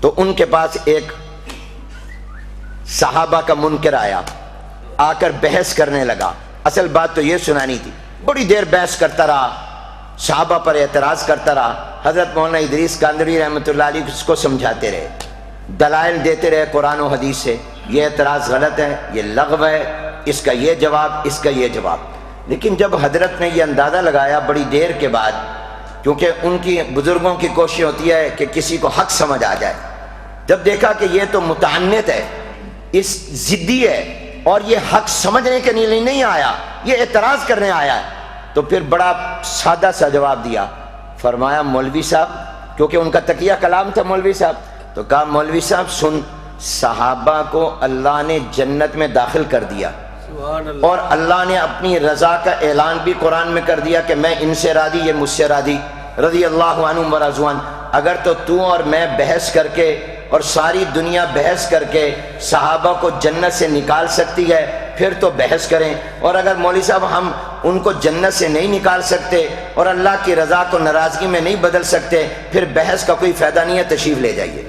تو ان کے پاس ایک صحابہ کا منکر آیا، آ کر بحث کرنے لگا۔ اصل بات تو یہ سنانی تھی، بڑی دیر بحث کرتا رہا، صحابہ پر اعتراض کرتا رہا۔ حضرت مولانا ادریس کاندھری رحمۃ اللہ علیہ اس کو سمجھاتے رہے، دلائل دیتے رہے قرآن و حدیث سے، یہ اعتراض غلط ہے، یہ لغو ہے، اس کا یہ جواب، اس کا یہ جواب۔ لیکن جب حضرت نے یہ اندازہ لگایا بڑی دیر کے بعد، کیونکہ ان کی بزرگوں کی کوشش ہوتی ہے کہ کسی کو حق سمجھ آ جائے، جب دیکھا کہ یہ تو متعنت ہے، اس ضدی ہے، اور یہ حق سمجھنے کے لیے نہیں آیا، یہ اعتراض کرنے آیا ہے، تو پھر بڑا سادہ سا جواب دیا۔ فرمایا مولوی صاحب، کیونکہ ان کا تقیہ کلام تھا مولوی صاحب، تو کہا مولوی صاحب سن، صحابہ کو اللہ نے جنت میں داخل کر دیا، اور اللہ نے اپنی رضا کا اعلان بھی قرآن میں کر دیا کہ میں ان سے راضی، یہ مجھ سے راضی، رضی اللہ عنہم ورضوا عنہ۔ اگر تو اور میں بحث کر کے اور ساری دنیا بحث کر کے صحابہ کو جنت سے نکال سکتی ہے، پھر تو بحث کریں، اور اگر مولوی صاحب ہم ان کو جنت سے نہیں نکال سکتے اور اللہ کی رضا کو ناراضگی میں نہیں بدل سکتے، پھر بحث کا کوئی فائدہ نہیں ہے، تشریف لے جائیے۔